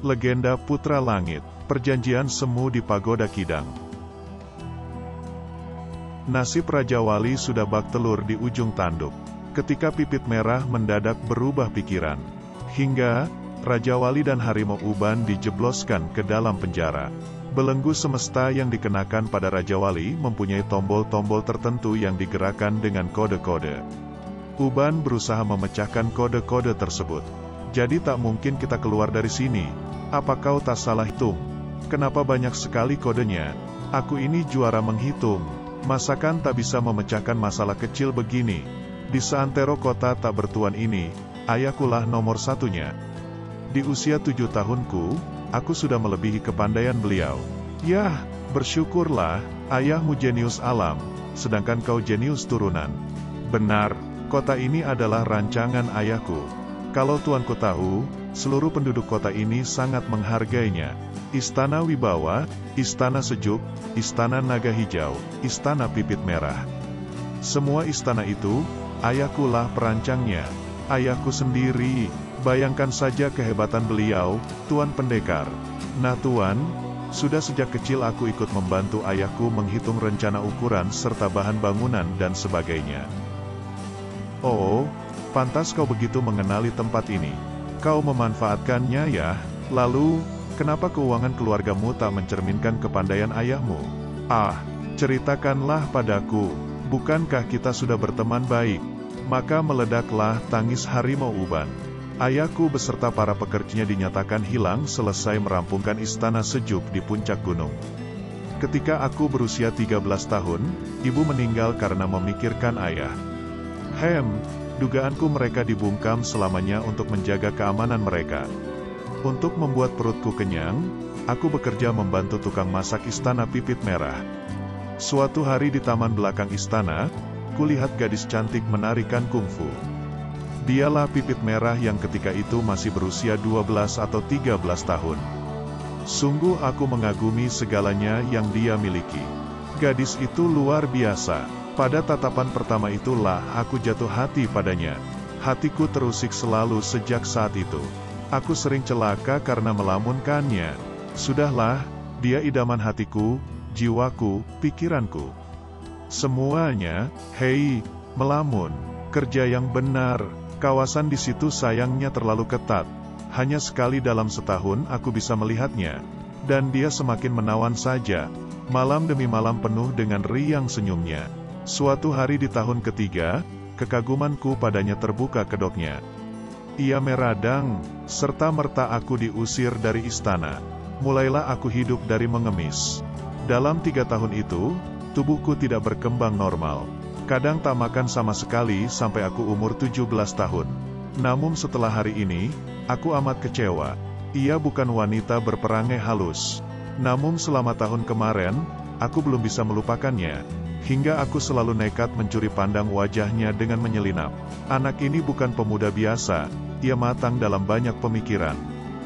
Legenda Putra Langit, Perjanjian Semu di Pagoda Kidang. Nasib Raja Wali sudah bak telur di ujung tanduk, ketika Pipit Merah mendadak berubah pikiran. Hingga, Raja Wali dan Harimau Uban dijebloskan ke dalam penjara. Belenggu semesta yang dikenakan pada Raja Wali mempunyai tombol-tombol tertentu yang digerakkan dengan kode-kode. Uban berusaha memecahkan kode-kode tersebut. Jadi tak mungkin kita keluar dari sini. Apa kau tak salah hitung? Kenapa banyak sekali kodenya? Aku ini juara menghitung. Masakan tak bisa memecahkan masalah kecil begini? Di seantero kota tak bertuan ini, ayahkulah nomor satunya. Di usia 7 tahunku, aku sudah melebihi kepandaian beliau. Yah, bersyukurlah, ayahmu jenius alam, sedangkan kau jenius turunan. Benar, kota ini adalah rancangan ayahku. Kalau tuanku tahu, seluruh penduduk kota ini sangat menghargainya. Istana Wibawa, Istana Sejuk, Istana Naga Hijau, Istana Pipit Merah. Semua istana itu, ayahkulah perancangnya. Ayahku sendiri, bayangkan saja kehebatan beliau, Tuan Pendekar. Nah Tuan, sudah sejak kecil aku ikut membantu ayahku menghitung rencana ukuran serta bahan bangunan dan sebagainya. Oh, pantas kau begitu mengenali tempat ini. Kau memanfaatkannya ya. Lalu, kenapa keuangan keluargamu tak mencerminkan kepandaian ayahmu? Ah, ceritakanlah padaku. Bukankah kita sudah berteman baik? Maka meledaklah tangis Harimau Uban. Ayahku beserta para pekerjanya dinyatakan hilang selesai merampungkan istana sejuk di puncak gunung. Ketika aku berusia 13 tahun, ibu meninggal karena memikirkan ayah. Dugaanku mereka dibungkam selamanya untuk menjaga keamanan mereka. Untuk membuat perutku kenyang, aku bekerja membantu tukang masak istana Pipit Merah. Suatu hari di taman belakang istana, kulihat gadis cantik menarikan kungfu. Dialah Pipit Merah yang ketika itu masih berusia 12 atau 13 tahun. Sungguh aku mengagumi segalanya yang dia miliki. Gadis itu luar biasa. Pada tatapan pertama itulah aku jatuh hati padanya. Hatiku terusik selalu sejak saat itu. Aku sering celaka karena melamunkannya. Sudahlah, dia idaman hatiku, jiwaku, pikiranku. Semuanya, hei, melamun, kerja yang benar. Kawasan di situ sayangnya terlalu ketat. Hanya sekali dalam setahun aku bisa melihatnya. Dan dia semakin menawan saja. Malam demi malam penuh dengan riang senyumnya. Suatu hari di tahun ketiga, kekagumanku padanya terbuka kedoknya. Ia meradang, serta-merta aku diusir dari istana. Mulailah aku hidup dari mengemis. Dalam 3 tahun itu, tubuhku tidak berkembang normal. Kadang tak makan sama sekali sampai aku umur 17 tahun. Namun setelah hari ini, aku amat kecewa. Ia bukan wanita berperangai halus. Namun selama tahun kemarin, aku belum bisa melupakannya. Hingga aku selalu nekat mencuri pandang wajahnya dengan menyelinap. Anak ini bukan pemuda biasa, ia matang dalam banyak pemikiran.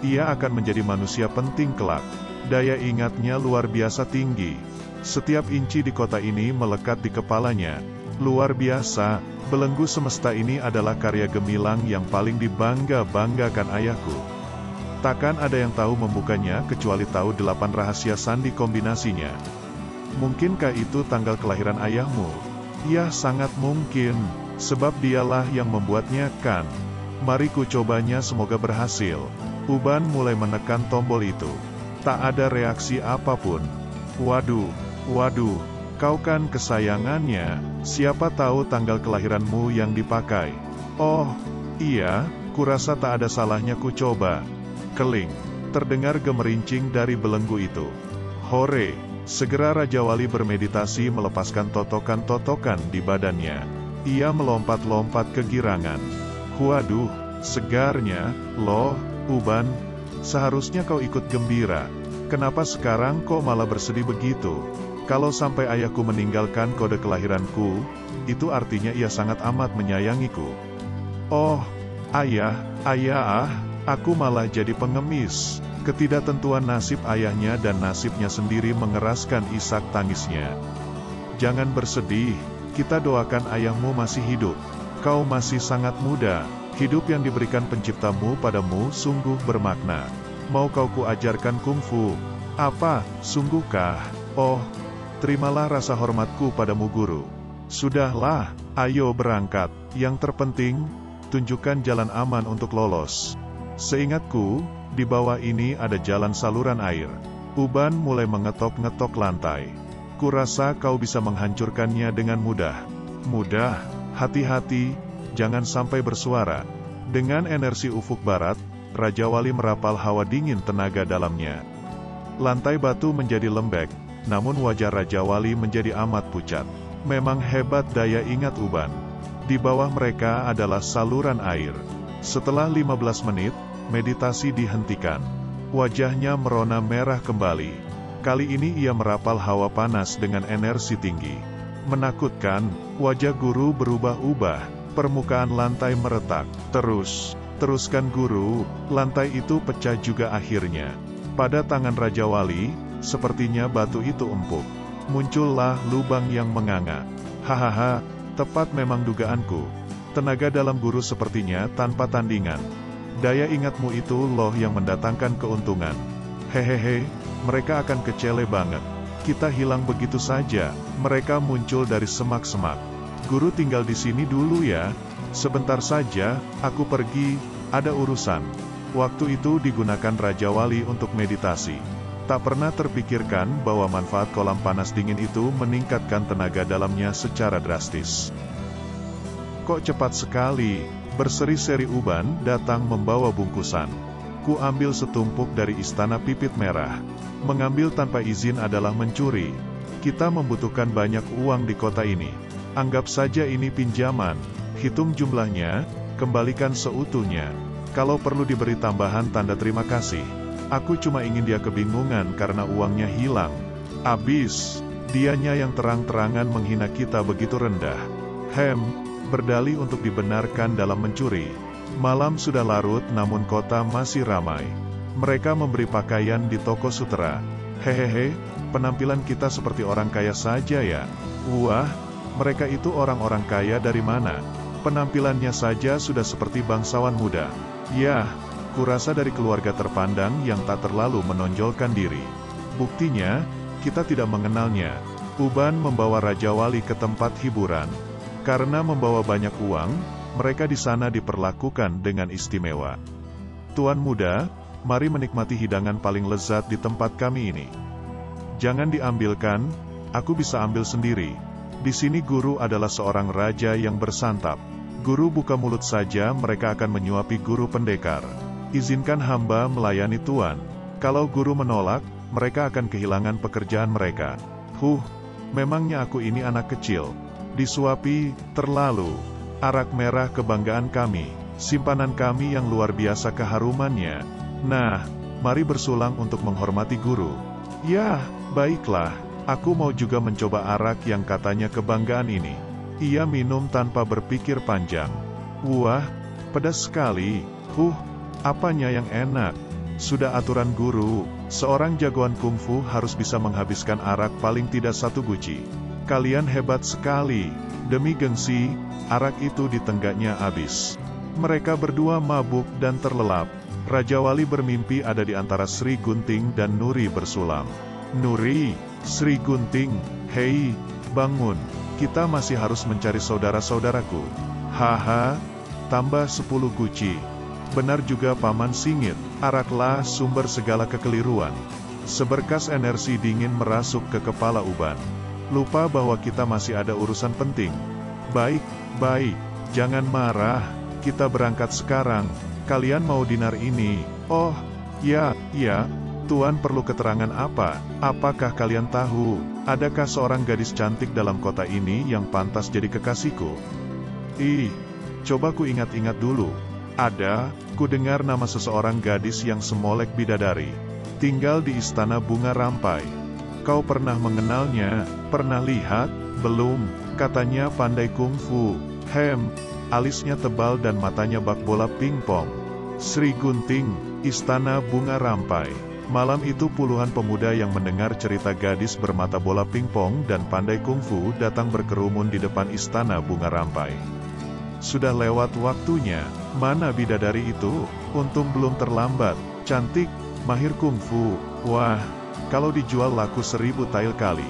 Ia akan menjadi manusia penting kelak. Daya ingatnya luar biasa tinggi. Setiap inci di kota ini melekat di kepalanya. Luar biasa, belenggu semesta ini adalah karya gemilang yang paling dibangga-banggakan ayahku. Takkan ada yang tahu membukanya kecuali tahu 8 rahasia sandi kombinasinya. Mungkinkah itu tanggal kelahiran ayahmu? Ya sangat mungkin, sebab dialah yang membuatnya kan. Mari ku cobanya semoga berhasil. Uban mulai menekan tombol itu. Tak ada reaksi apapun. Waduh, kau kan kesayangannya. Siapa tahu tanggal kelahiranmu yang dipakai. Oh, iya, kurasa tak ada salahnya ku coba. Keling, terdengar gemerincing dari belenggu itu. Hore! Segera Raja Wali bermeditasi melepaskan totokan-totokan di badannya. Ia melompat-lompat kegirangan. Waduh, segarnya, loh, Uban, seharusnya kau ikut gembira. Kenapa sekarang kok malah bersedih begitu? Kalau sampai ayahku meninggalkan kode kelahiranku, itu artinya ia sangat amat menyayangiku. Oh, ayah, aku malah jadi pengemis. Ketidaktentuan nasib ayahnya dan nasibnya sendiri mengeraskan isak tangisnya. Jangan bersedih, kita doakan ayahmu masih hidup. Kau masih sangat muda, hidup yang diberikan penciptamu padamu sungguh bermakna. Mau kau kuajarkan kungfu? Apa, sungguhkah? Oh, terimalah rasa hormatku padamu guru. Sudahlah, ayo berangkat. Yang terpenting, tunjukkan jalan aman untuk lolos. Seingatku, di bawah ini ada jalan saluran air. Uban mulai mengetok-ngetok lantai. Kurasa kau bisa menghancurkannya dengan mudah. Mudah, hati-hati, jangan sampai bersuara. Dengan energi ufuk barat, Raja Wali merapal hawa dingin tenaga dalamnya. Lantai batu menjadi lembek, namun wajah Raja Wali menjadi amat pucat. Memang hebat daya ingat Uban. Di bawah mereka adalah saluran air. Setelah 15 menit, meditasi dihentikan. Wajahnya merona merah kembali. Kali ini ia merapal hawa panas dengan energi tinggi. Menakutkan, wajah guru berubah-ubah, permukaan lantai meretak. Teruskan guru, lantai itu pecah juga akhirnya. Pada tangan Raja Wali, sepertinya batu itu empuk. Muncullah lubang yang menganga. Hahaha, tepat memang dugaanku. Tenaga dalam guru sepertinya tanpa tandingan. Daya ingatmu itu loh yang mendatangkan keuntungan. Hehehe, mereka akan kecele banget. Kita hilang begitu saja, mereka muncul dari semak-semak. Guru tinggal di sini dulu ya. Sebentar saja, aku pergi, ada urusan. Waktu itu digunakan Raja Wali untuk meditasi. Tak pernah terpikirkan bahwa manfaat kolam panas dingin itu meningkatkan tenaga dalamnya secara drastis. Kok cepat sekali, berseri-seri Uban datang membawa bungkusan. Ku ambil setumpuk dari istana pipit merah. Mengambil tanpa izin adalah mencuri. Kita membutuhkan banyak uang di kota ini. Anggap saja ini pinjaman. Hitung jumlahnya, kembalikan seutuhnya. Kalau perlu diberi tambahan tanda terima kasih. Aku cuma ingin dia kebingungan karena uangnya hilang. Abis, dianya yang terang-terangan menghina kita begitu rendah. Berdalih untuk dibenarkan dalam mencuri. Malam sudah larut namun kota masih ramai. Mereka memberi pakaian di toko sutera. Hehehe, penampilan kita seperti orang kaya saja ya. Wah, mereka itu orang-orang kaya dari mana? Penampilannya saja sudah seperti bangsawan muda. Yah, kurasa dari keluarga terpandang yang tak terlalu menonjolkan diri. Buktinya, kita tidak mengenalnya. Uban membawa Raja Wali ke tempat hiburan. Karena membawa banyak uang, mereka di sana diperlakukan dengan istimewa. Tuan muda, mari menikmati hidangan paling lezat di tempat kami ini. Jangan diambilkan, aku bisa ambil sendiri. Di sini guru adalah seorang raja yang bersantap. Guru buka mulut saja mereka akan menyuapi guru pendekar. Izinkan hamba melayani tuan. Kalau guru menolak, mereka akan kehilangan pekerjaan mereka. Memangnya aku ini anak kecil. Disuapi, terlalu. Arak merah kebanggaan kami, simpanan kami yang luar biasa keharumannya. Nah, mari bersulang untuk menghormati guru. Yah, baiklah, aku mau juga mencoba arak yang katanya kebanggaan ini. Ia minum tanpa berpikir panjang. Wah, pedas sekali. Apanya yang enak? Sudah aturan guru, seorang jagoan kungfu harus bisa menghabiskan arak paling tidak 1 guci. Kalian hebat sekali. Demi gengsi, arak itu ditenggaknya habis. Mereka berdua mabuk dan terlelap. Raja Wali bermimpi ada di antara Sri Gunting dan Nuri bersulam. Nuri, Sri Gunting, hei, bangun. Kita masih harus mencari saudara-saudaraku. Haha, tambah 10 guci. Benar juga Paman Singit, araklah sumber segala kekeliruan. Seberkas energi dingin merasuk ke kepala Uban. Lupa bahwa kita masih ada urusan penting. Baik, jangan marah, kita berangkat sekarang. Kalian mau dinar ini? Oh, ya, Tuan perlu keterangan apa? Apakah kalian tahu, adakah seorang gadis cantik dalam kota ini yang pantas jadi kekasihku? Coba ku ingat-ingat dulu. Ada, ku dengar nama seseorang gadis yang semolek bidadari. Tinggal di istana bunga rampai. Kau pernah mengenalnya? Pernah lihat? Belum, katanya pandai kungfu. Alisnya tebal dan matanya bak bola pingpong. Sri Gunting, istana bunga rampai. Malam itu puluhan pemuda yang mendengar cerita gadis bermata bola pingpong dan pandai kungfu datang berkerumun di depan istana bunga rampai. Sudah lewat waktunya, mana bidadari itu? Untung belum terlambat. Cantik, mahir kungfu. Wah, kalau dijual laku 1000 tael kali.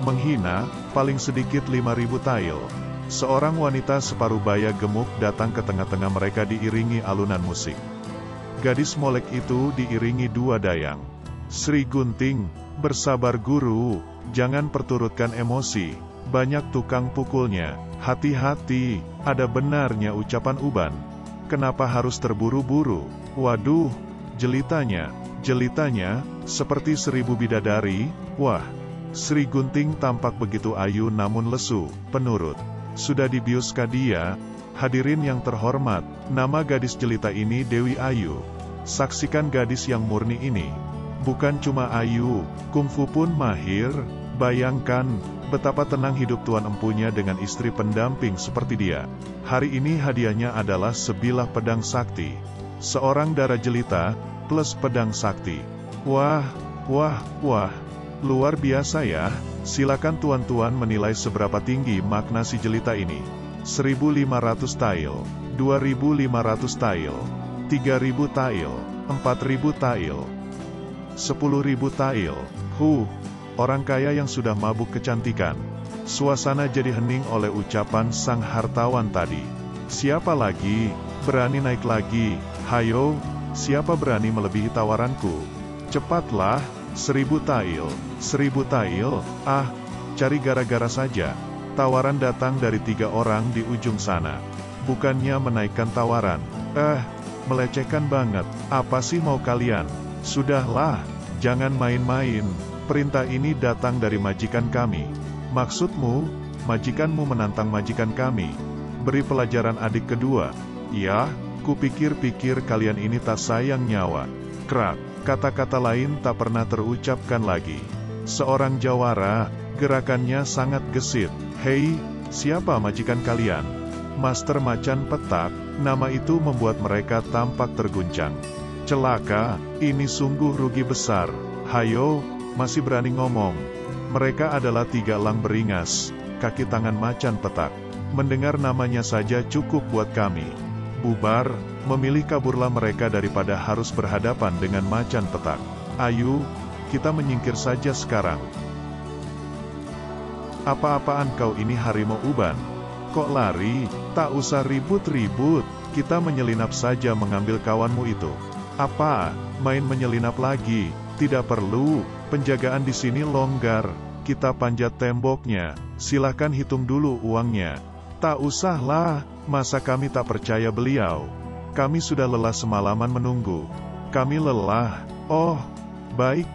Menghina, paling sedikit 5000 tael. Seorang wanita separuh baya gemuk datang ke tengah-tengah mereka diiringi alunan musik. Gadis molek itu diiringi 2 dayang. Sri Gunting, bersabar guru, jangan perturutkan emosi, banyak tukang pukulnya, hati-hati, ada benarnya ucapan Uban. Kenapa harus terburu-buru? Waduh, jelitanya, seperti 1000 bidadari. Wah, Sri Gunting tampak begitu ayu namun lesu, penurut. Sudah dibiuskah dia? Hadirin yang terhormat, nama gadis jelita ini Dewi Ayu. Saksikan gadis yang murni ini. Bukan cuma ayu, kungfu pun mahir. Bayangkan, betapa tenang hidup tuan empunya dengan istri pendamping seperti dia. Hari ini hadiahnya adalah sebilah pedang sakti. Seorang dara jelita, plus pedang sakti. Wah, luar biasa ya. Silakan tuan-tuan menilai seberapa tinggi makna si jelita ini. 1500 tael, 2500 tael, 3000 tael, 4000 tael, 10.000 tael. Orang kaya yang sudah mabuk kecantikan. Suasana jadi hening oleh ucapan sang hartawan tadi. Siapa lagi? Berani naik lagi? Hayo, siapa berani melebihi tawaranku? Cepatlah, 1000 tael, 1000 tael. Ah, cari gara-gara saja. Tawaran datang dari 3 orang di ujung sana. Bukannya menaikkan tawaran. Melecehkan banget. Apa sih mau kalian? Sudahlah, jangan main-main. Perintah ini datang dari majikan kami. Maksudmu, majikanmu menantang majikan kami? Beri pelajaran adik kedua. Ya, kupikir-pikir kalian ini tak sayang nyawa. Krak, kata-kata lain tak pernah terucapkan lagi. Seorang jawara, gerakannya sangat gesit. Hei, siapa majikan kalian? Master Macan Petak, nama itu membuat mereka tampak terguncang. Celaka, ini sungguh rugi besar. Hayo, masih berani ngomong. Mereka adalah 3 elang beringas, kaki tangan Macan Petak. Mendengar namanya saja cukup buat kami. Bubar, memilih kaburlah mereka daripada harus berhadapan dengan Macan Petak. Ayo, kita menyingkir saja sekarang. Apa-apaan kau ini harimau Uban? Kok lari? Tak usah ribut-ribut, kita menyelinap saja mengambil kawanmu itu. Apa? Main menyelinap lagi? Tidak perlu, penjagaan di sini longgar. Kita panjat temboknya, silakan hitung dulu uangnya. Tak usahlah, masa kami tak percaya beliau? Kami sudah lelah semalaman menunggu. Kami lelah. Oh, baik.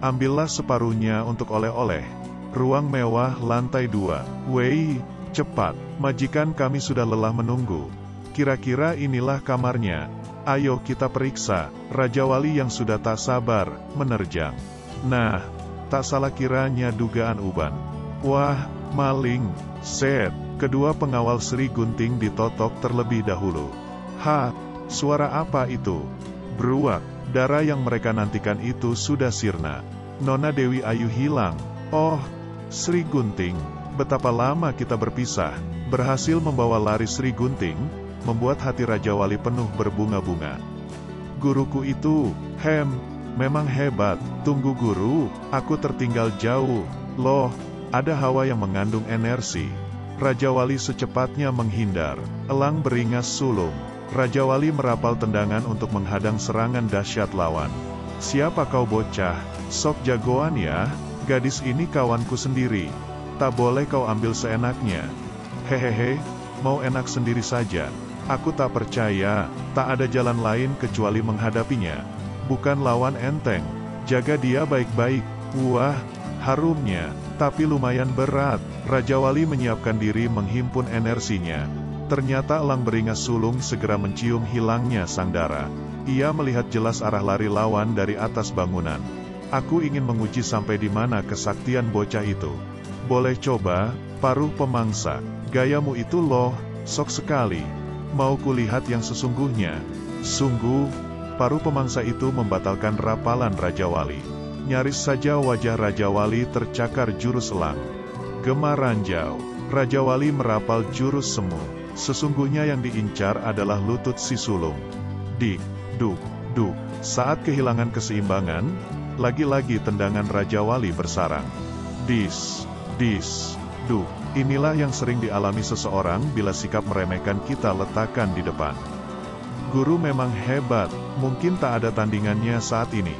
Ambillah separuhnya untuk oleh-oleh. Ruang mewah lantai 2. Wei, cepat, majikan kami sudah lelah menunggu. Kira-kira inilah kamarnya. Ayo kita periksa. Raja Wali yang sudah tak sabar, menerjang. Nah, tak salah kiranya dugaan Uban. Wah, maling. Set, kedua pengawal Sri Gunting ditotok terlebih dahulu. Suara apa itu? Beruak, darah yang mereka nantikan itu sudah sirna. Nona Dewi Ayu hilang. Oh, Sri Gunting, betapa lama kita berpisah. Berhasil membawa lari Sri Gunting, membuat hati Raja Wali penuh berbunga-bunga. Guruku itu, memang hebat. Tunggu guru, aku tertinggal jauh. Loh, ada hawa yang mengandung energi. Raja Wali secepatnya menghindar. Elang beringas sulung. Raja Wali merapal tendangan untuk menghadang serangan dahsyat lawan. Siapa kau bocah? Sok jagoan ya? Gadis ini kawanku sendiri. Tak boleh kau ambil seenaknya. Hehehe, mau enak sendiri saja. Aku tak percaya, tak ada jalan lain kecuali menghadapinya. Bukan lawan enteng. Jaga dia baik-baik. Wah, harumnya, tapi lumayan berat. Raja Wali menyiapkan diri menghimpun energinya. Ternyata elang beringas sulung segera mencium hilangnya sang dara. Ia melihat jelas arah lari lawan dari atas bangunan. Aku ingin menguji sampai di mana kesaktian bocah itu. Boleh coba, paruh pemangsa. Gayamu itu loh, sok sekali. Mau kulihat yang sesungguhnya. Sungguh, paruh pemangsa itu membatalkan rapalan Raja Wali. Nyaris saja wajah Raja Wali tercakar jurus elang. Gema ranjau. Raja Wali merapal jurus semu. Sesungguhnya yang diincar adalah lutut si sulung. Dik, duk, duk. Saat kehilangan keseimbangan, lagi-lagi tendangan Raja Wali bersarang. Dis, duk. Inilah yang sering dialami seseorang bila sikap meremehkan kita letakkan di depan. Guru memang hebat, mungkin tak ada tandingannya saat ini.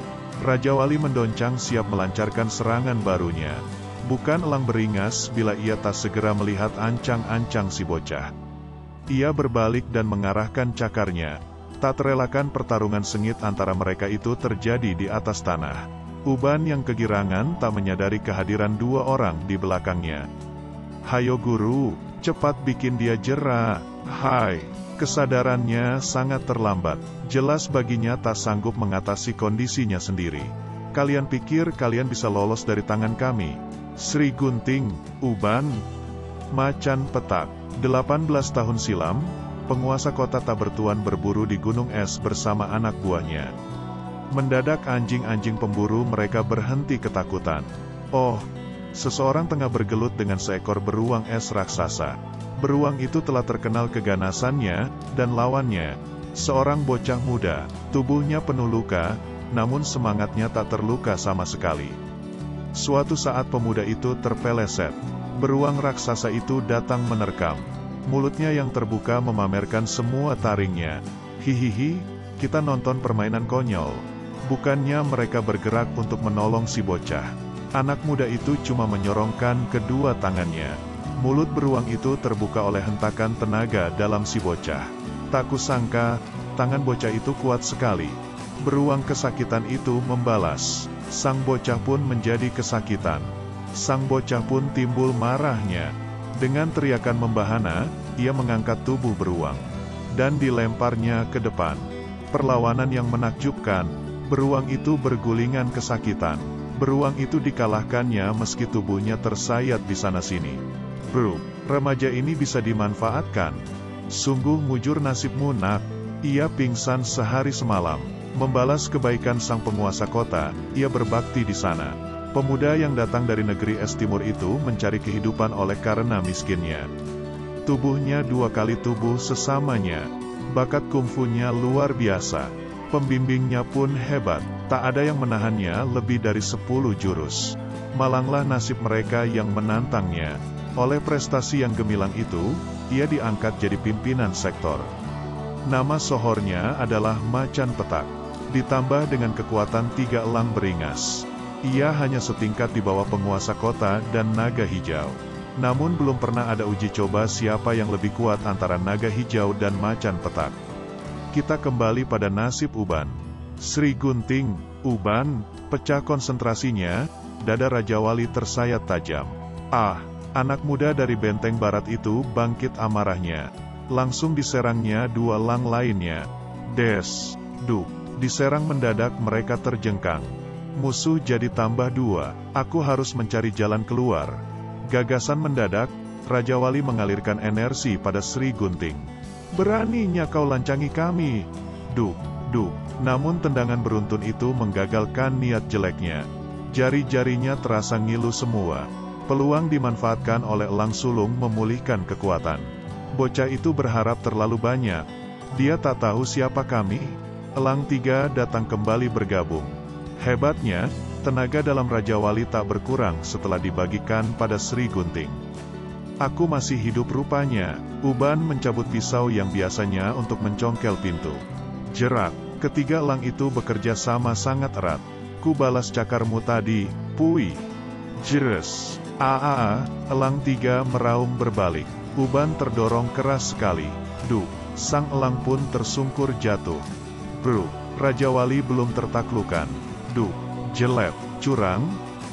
Raja Wali mendoncang siap melancarkan serangan barunya. Bukan elang beringas bila ia tak segera melihat ancang-ancang si bocah. Ia berbalik dan mengarahkan cakarnya. Tak terelakkan pertarungan sengit antara mereka itu terjadi di atas tanah. Uban yang kegirangan tak menyadari kehadiran dua orang di belakangnya. "Hayo guru, cepat bikin dia jera." Hai, kesadarannya sangat terlambat. Jelas baginya tak sanggup mengatasi kondisinya sendiri. "Kalian pikir kalian bisa lolos dari tangan kami?" Sri Gunting, Uban, Macan Petak. 18 tahun silam, penguasa kota tak bertuan berburu di gunung es bersama anak buahnya. Mendadak anjing-anjing pemburu mereka berhenti ketakutan. Oh, seseorang tengah bergelut dengan seekor beruang es raksasa. Beruang itu telah terkenal keganasannya, dan lawannya, seorang bocah muda, tubuhnya penuh luka, namun semangatnya tak terluka sama sekali. Suatu saat pemuda itu terpeleset. Beruang raksasa itu datang menerkam. Mulutnya yang terbuka memamerkan semua taringnya. "Hihihi, kita nonton permainan konyol." Bukannya mereka bergerak untuk menolong si bocah. Anak muda itu cuma menyorongkan kedua tangannya. Mulut beruang itu terbuka oleh hentakan tenaga dalam si bocah. Tak kusangka, tangan bocah itu kuat sekali. Beruang kesakitan itu membalas. Sang bocah pun menjadi kesakitan. Sang bocah pun timbul marahnya. Dengan teriakan membahana, ia mengangkat tubuh beruang dan dilemparnya ke depan. Perlawanan yang menakjubkan. Beruang itu bergulingan kesakitan. Beruang itu dikalahkannya meski tubuhnya tersayat di sana-sini. Bro, remaja ini bisa dimanfaatkan. Sungguh mujur nasibmu nak. Ia pingsan sehari semalam. Membalas kebaikan sang penguasa kota, ia berbakti di sana. Pemuda yang datang dari negeri es timur itu mencari kehidupan oleh karena miskinnya. Tubuhnya 2 kali tubuh sesamanya. Bakat kungfunya luar biasa. Pembimbingnya pun hebat. Tak ada yang menahannya lebih dari 10 jurus. Malanglah nasib mereka yang menantangnya. Oleh prestasi yang gemilang itu, ia diangkat jadi pimpinan sektor. Nama sohornya adalah Macan Petak. Ditambah dengan kekuatan 3 elang beringas. Ia hanya setingkat di bawah penguasa kota dan naga hijau. Namun belum pernah ada uji coba siapa yang lebih kuat antara naga hijau dan Macan Petak. Kita kembali pada nasib Uban. Sri Gunting, Uban, pecah konsentrasinya, dada Raja Wali tersayat tajam. Anak muda dari benteng barat itu bangkit amarahnya. Langsung diserangnya 2 elang lainnya. Des, duk, diserang mendadak mereka terjengkang. Musuh jadi tambah 2, aku harus mencari jalan keluar. Gagasan mendadak, Raja Wali mengalirkan energi pada Sri Gunting. "Beraninya kau lancangi kami." Duk, duk, namun tendangan beruntun itu menggagalkan niat jeleknya. Jari-jarinya terasa ngilu semua. Peluang dimanfaatkan oleh elang sulung memulihkan kekuatan. Bocah itu berharap terlalu banyak. Dia tak tahu siapa kami. Elang 3 datang kembali bergabung. Hebatnya, tenaga dalam Raja Wali tak berkurang setelah dibagikan pada Sri Gunting. "Aku masih hidup rupanya." Uban mencabut pisau yang biasanya untuk mencongkel pintu. Jerak, ketiga elang itu bekerja sama sangat erat. "Ku balas cakarmu tadi, Pui." Jeres. Elang 3 meraung berbalik. Uban terdorong keras sekali. Duk, sang elang pun tersungkur jatuh. Bro, Raja Wali belum tertaklukkan. Duk, jelek, curang,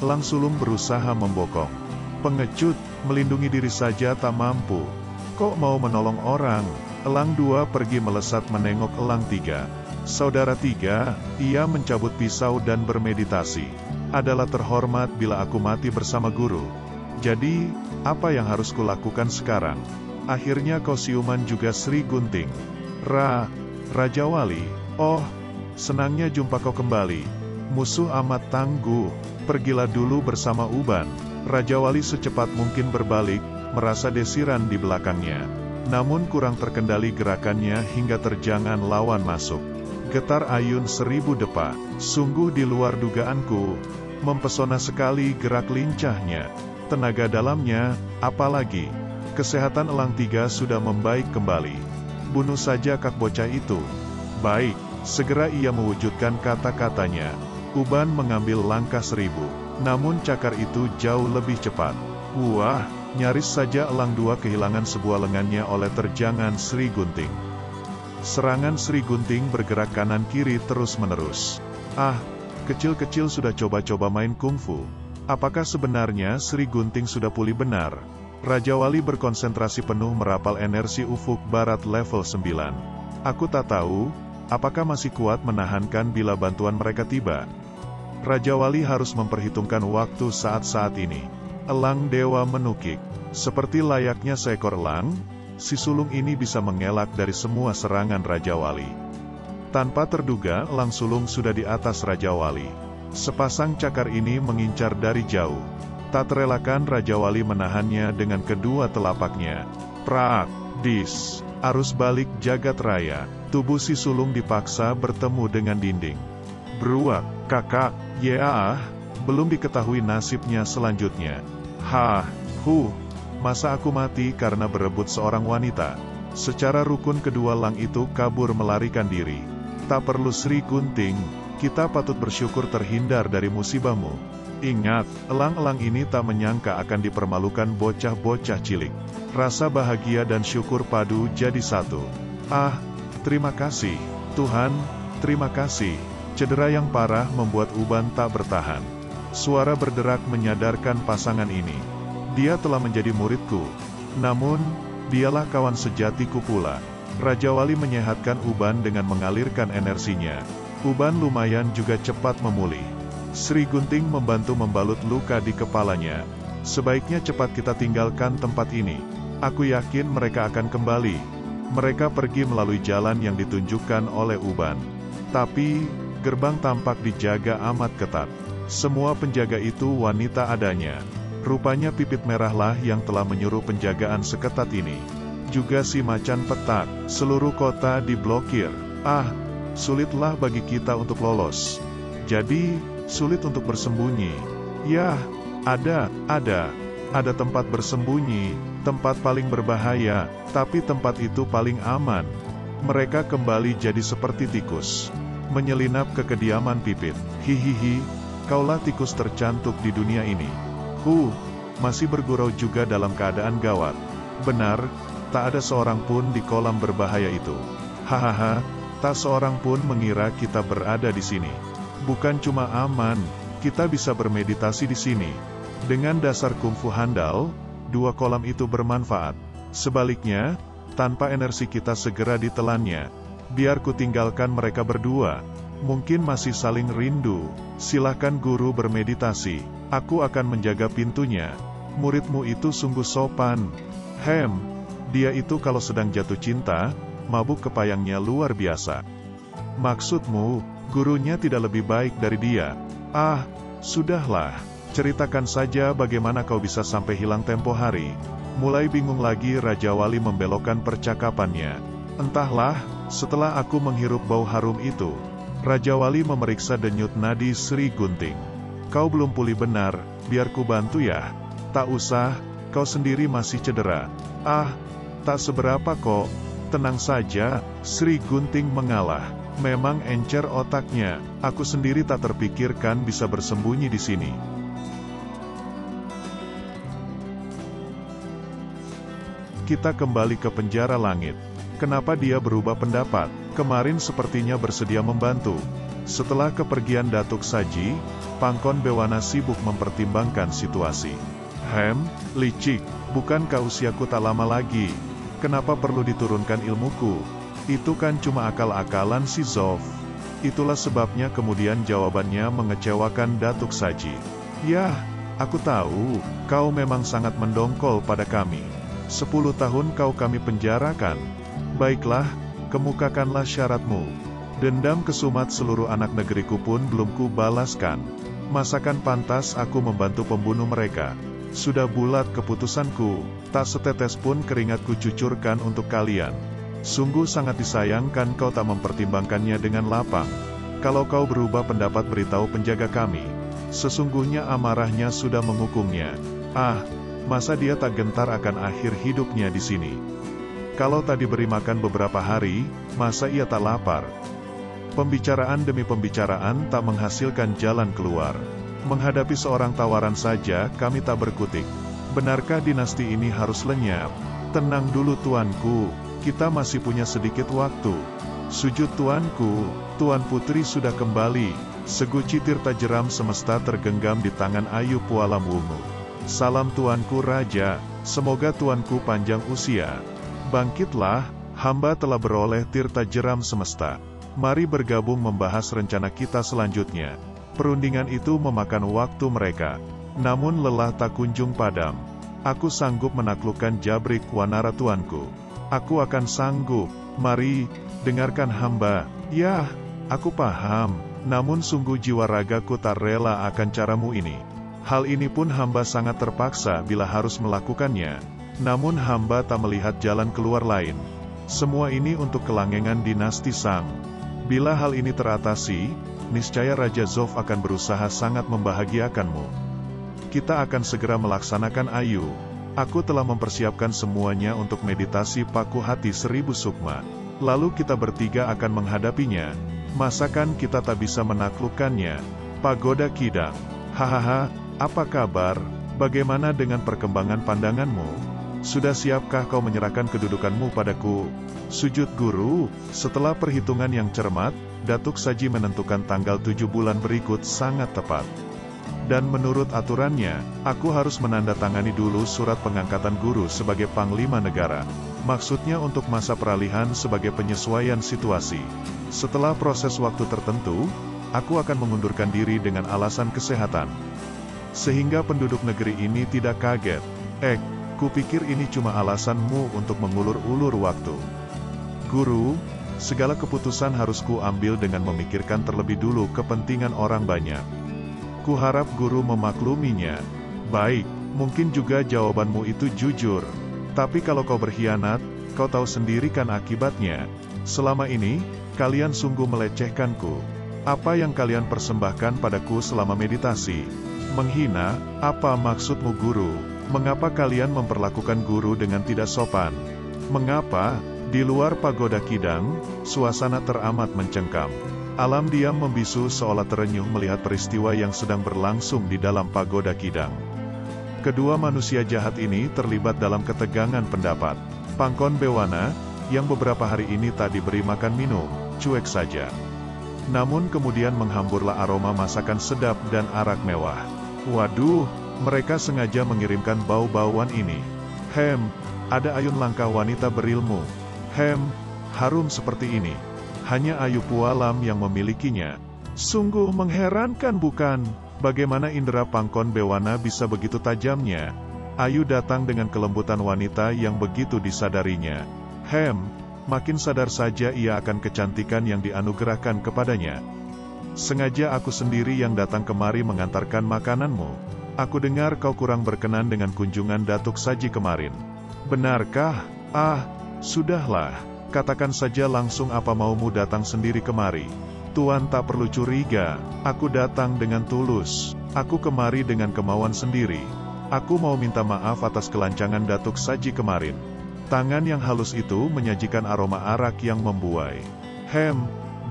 elang sulung berusaha membokong. Pengecut, melindungi diri saja tak mampu. Kok mau menolong orang? Elang 2 pergi melesat menengok elang 3. "Saudara 3, ia mencabut pisau dan bermeditasi. Adalah terhormat bila aku mati bersama guru. Jadi, apa yang harus kulakukan sekarang?" Akhirnya kau siuman juga Sri Gunting. Raja Wali, oh, senangnya jumpa kau kembali. Musuh amat tangguh, pergilah dulu bersama Uban. Raja Wali secepat mungkin berbalik, merasa desiran di belakangnya. Namun kurang terkendali gerakannya hingga terjangan lawan masuk. Getar ayun 1000 depa, sungguh di luar dugaanku. Mempesona sekali gerak lincahnya, tenaga dalamnya, apalagi kesehatan Elang Tiga sudah membaik kembali. Bunuh saja kak bocah itu. Baik, segera ia mewujudkan kata-katanya. Uban mengambil langkah 1000, namun cakar itu jauh lebih cepat. Wah, nyaris saja Elang Dua kehilangan sebuah lengannya oleh terjangan Sri Gunting. Serangan Sri Gunting bergerak kanan-kiri terus-menerus. Ah, kecil-kecil sudah coba-coba main kungfu. Apakah sebenarnya Sri Gunting sudah pulih benar? Raja Wali berkonsentrasi penuh merapal energi ufuk barat level 9. Aku tak tahu, apakah masih kuat menahankan bila bantuan mereka tiba. Raja Wali harus memperhitungkan waktu saat-saat ini. Elang Dewa menukik. Seperti layaknya seekor elang, si sulung ini bisa mengelak dari semua serangan Raja Wali. Tanpa terduga, elang sulung sudah di atas Raja Wali. Sepasang cakar ini mengincar dari jauh. Tak terelakkan Raja Wali menahannya dengan kedua telapaknya. Prak, dis, arus balik jagat raya. Tubuh si sulung dipaksa bertemu dengan dinding. Beruak, kakak, ya, belum diketahui nasibnya selanjutnya. Masa aku mati karena berebut seorang wanita? Secara rukun kedua elang itu kabur melarikan diri. Tak perlu Sri Gunting, kita patut bersyukur terhindar dari musibahmu. Ingat, elang-elang ini tak menyangka akan dipermalukan bocah-bocah cilik. Rasa bahagia dan syukur padu jadi satu. Ah, terima kasih, Tuhan, terima kasih. Cedera yang parah membuat Uban tak bertahan. Suara berderak menyadarkan pasangan ini. Dia telah menjadi muridku. Namun, dialah kawan sejatiku pula. Raja Wali menyehatkan Uban dengan mengalirkan energinya. Uban lumayan juga cepat memulih. Sri Gunting membantu membalut luka di kepalanya. Sebaiknya cepat kita tinggalkan tempat ini. Aku yakin mereka akan kembali. Mereka pergi melalui jalan yang ditunjukkan oleh Uban. Tapi, gerbang tampak dijaga amat ketat. Semua penjaga itu wanita adanya. Rupanya Pipit Merahlah yang telah menyuruh penjagaan seketat ini. Juga si macan petak, seluruh kota diblokir. Ah, sulitlah bagi kita untuk lolos. Jadi, sulit untuk bersembunyi. Yah, ada tempat bersembunyi, tempat paling berbahaya, tapi tempat itu paling aman. Mereka kembali jadi seperti tikus, menyelinap ke kediaman Pipit. Hihihi, kaulah tikus tercantik di dunia ini. Masih bergurau juga dalam keadaan gawat. Benar, tak ada seorang pun di kolam berbahaya itu. Hahaha, tak seorang pun mengira kita berada di sini. Bukan cuma aman, kita bisa bermeditasi di sini. Dengan dasar kungfu handal, dua kolam itu bermanfaat. Sebaliknya, tanpa energi kita segera ditelannya. Biar ku tinggalkan mereka berdua. Mungkin masih saling rindu. Silahkan guru bermeditasi. Aku akan menjaga pintunya. Muridmu itu sungguh sopan. Dia itu kalau sedang jatuh cinta, mabuk kepayangnya luar biasa. Maksudmu, gurunya tidak lebih baik dari dia? Ah, sudahlah. Ceritakan saja bagaimana kau bisa sampai hilang tempo hari. Mulai bingung lagi Raja Wali membelokkan percakapannya. Entahlah, setelah aku menghirup bau harum itu, Raja Wali memeriksa denyut nadi Sri Gunting. Kau belum pulih benar, biar ku bantu ya. Tak usah, kau sendiri masih cedera. Ah, tak seberapa kok. Tenang saja, Sri Gunting mengalah. Memang encer otaknya, aku sendiri tak terpikirkan bisa bersembunyi di sini. Kita kembali ke penjara langit. Kenapa dia berubah pendapat? Kemarin sepertinya bersedia membantu. Setelah kepergian Datuk Saji, Pangkon Bewana sibuk mempertimbangkan situasi. Licik, bukankah usiaku tak lama lagi? Kenapa perlu diturunkan ilmuku? Itu kan cuma akal-akalan si Zof. Itulah sebabnya kemudian jawabannya mengecewakan Datuk Saji. Yah, aku tahu, kau memang sangat mendongkol pada kami. 10 tahun kau kami penjarakan. Baiklah, kemukakanlah syaratmu. Dendam kesumat seluruh anak negeriku pun belum ku balaskan. Masakan pantas aku membantu pembunuh mereka. Sudah bulat keputusanku, tak setetes pun keringat ku cucurkan untuk kalian. Sungguh sangat disayangkan kau tak mempertimbangkannya dengan lapang. Kalau kau berubah pendapat beritahu penjaga kami. Sesungguhnya amarahnya sudah mengukungnya. Ah, masa dia tak gentar akan akhir hidupnya di sini? Kalau tak diberi makan beberapa hari, masa ia tak lapar? Pembicaraan demi pembicaraan tak menghasilkan jalan keluar. Menghadapi seorang tawaran saja kami tak berkutik. Benarkah dinasti ini harus lenyap? Tenang dulu tuanku, kita masih punya sedikit waktu. Sujud tuanku, Tuan Putri sudah kembali. Seguci tirta jeram semesta tergenggam di tangan Ayu Pualam Wungu. Salam tuanku raja, semoga tuanku panjang usia. Bangkitlah, hamba telah beroleh tirta jeram semesta. Mari bergabung membahas rencana kita selanjutnya. Perundingan itu memakan waktu mereka. Namun lelah tak kunjung padam. Aku sanggup menaklukkan Jabrik Wanara tuanku. Aku akan sanggup. Mari, dengarkan hamba. Yah, aku paham. Namun sungguh jiwa ragaku tak rela akan caramu ini. Hal ini pun hamba sangat terpaksa bila harus melakukannya. Namun hamba tak melihat jalan keluar lain. Semua ini untuk kelanggengan dinasti Sang. Bila hal ini teratasi, niscaya Raja Zof akan berusaha sangat membahagiakanmu. Kita akan segera melaksanakan Ayu. Aku telah mempersiapkan semuanya untuk meditasi paku hati 1000 sukma. Lalu kita bertiga akan menghadapinya. Masakan kita tak bisa menaklukkannya? Pagoda Kidang. Hahaha, apa kabar? Bagaimana dengan perkembangan pandanganmu? Sudah siapkah kau menyerahkan kedudukanmu padaku? Sujud guru, setelah perhitungan yang cermat, Datuk Saji menentukan tanggal 7 bulan berikut sangat tepat. Dan menurut aturannya, aku harus menandatangani dulu surat pengangkatan guru sebagai Panglima Negara. Maksudnya untuk masa peralihan sebagai penyesuaian situasi. Setelah proses waktu tertentu, aku akan mengundurkan diri dengan alasan kesehatan. Sehingga penduduk negeri ini tidak kaget. Kupikir ini cuma alasanmu untuk mengulur-ulur waktu. Guru, segala keputusan harus kuambil dengan memikirkan terlebih dulu kepentingan orang banyak. Kuharap guru memakluminya. Baik, mungkin juga jawabanmu itu jujur. Tapi kalau kau berkhianat, kau tahu sendiri kan akibatnya. Selama ini, kalian sungguh melecehkanku. Apa yang kalian persembahkan padaku selama meditasi? Menghina? Apa maksudmu guru? Mengapa kalian memperlakukan guru dengan tidak sopan? Mengapa? Di luar Pagoda Kidang, suasana teramat mencengkam. Alam diam membisu seolah terenyuh melihat peristiwa yang sedang berlangsung di dalam Pagoda Kidang. Kedua manusia jahat ini terlibat dalam ketegangan pendapat. Pangkon Bewana, yang beberapa hari ini tak diberi makan minum, cuek saja. Namun kemudian menghamburlah aroma masakan sedap dan arak mewah. Waduh, mereka sengaja mengirimkan bau-bauan ini. Ada ayun langkah wanita berilmu. Harum seperti ini. Hanya Ayu Pualam yang memilikinya. Sungguh mengherankan bukan? Bagaimana indera Pangkon Bewana bisa begitu tajamnya? Ayu datang dengan kelembutan wanita yang begitu disadarinya. Makin sadar saja ia akan kecantikan yang dianugerahkan kepadanya. Sengaja aku sendiri yang datang kemari mengantarkan makananmu. Aku dengar kau kurang berkenan dengan kunjungan Datuk Saji kemarin. Benarkah? Sudahlah. Katakan saja langsung apa maumu datang sendiri kemari. Tuan tak perlu curiga, aku datang dengan tulus. Aku kemari dengan kemauan sendiri. Aku mau minta maaf atas kelancangan Datuk Saji kemarin. Tangan yang halus itu menyajikan aroma arak yang membuai.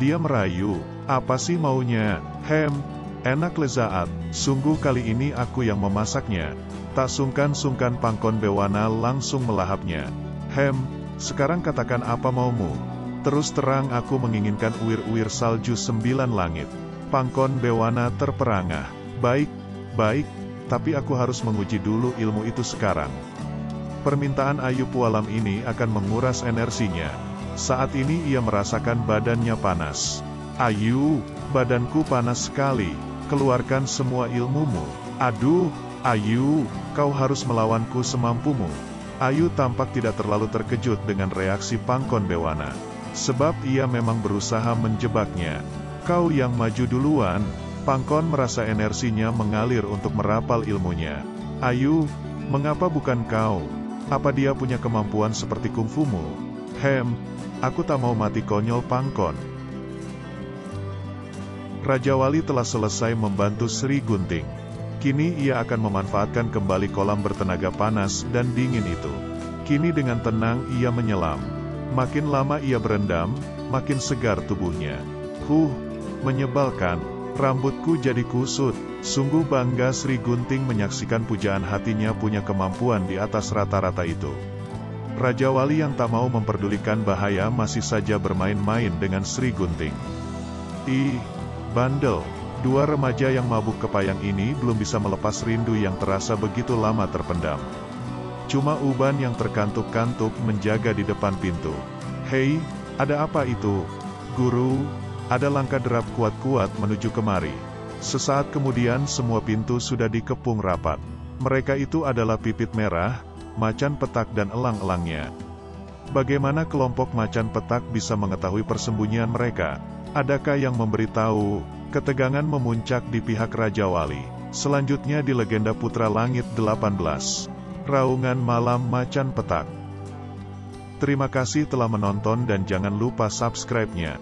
Dia merayu. Apa sih maunya? Enak lezaat. Sungguh kali ini aku yang memasaknya. Tak sungkan-sungkan Pangkon Bewana langsung melahapnya. Sekarang katakan apa maumu. Terus terang aku menginginkan uir-uir salju 9 langit. Pangkon Bewana terperangah. Baik, tapi aku harus menguji dulu ilmu itu sekarang. Permintaan Ayu Pualam ini akan menguras energinya. Saat ini ia merasakan badannya panas. Ayu, badanku panas sekali. Keluarkan semua ilmumu. Aduh, Ayu, kau harus melawanku semampumu. Ayu tampak tidak terlalu terkejut dengan reaksi Pangkon Bewana. Sebab ia memang berusaha menjebaknya. Kau yang maju duluan. Pangkon merasa energinya mengalir untuk merapal ilmunya. Ayu, mengapa bukan kau? Apa dia punya kemampuan seperti kungfumu? Aku tak mau mati konyol pangkon. Raja Wali telah selesai membantu Sri Gunting. Kini ia akan memanfaatkan kembali kolam bertenaga panas dan dingin itu. Kini dengan tenang ia menyelam. Makin lama ia berendam, makin segar tubuhnya. Menyebalkan. Rambutku jadi kusut. Sungguh bangga Sri Gunting menyaksikan pujaan hatinya punya kemampuan di atas rata-rata itu. Raja Wali yang tak mau memperdulikan bahaya masih saja bermain-main dengan Sri Gunting. Bandel. Dua remaja yang mabuk kepayang ini belum bisa melepas rindu yang terasa begitu lama terpendam. Cuma Uban yang terkantuk-kantuk menjaga di depan pintu. "Hei, ada apa itu? Guru?" Ada langkah derap kuat-kuat menuju kemari. Sesaat kemudian semua pintu sudah dikepung rapat. Mereka itu adalah Pipit Merah, Macan Petak dan elang-elangnya. Bagaimana kelompok Macan Petak bisa mengetahui persembunyian mereka? Adakah yang memberitahu? Ketegangan memuncak di pihak Raja Wali. Selanjutnya di Legenda Putra Langit 18. Raungan Malam Macan Petak. Terima kasih telah menonton dan jangan lupa subscribe-nya.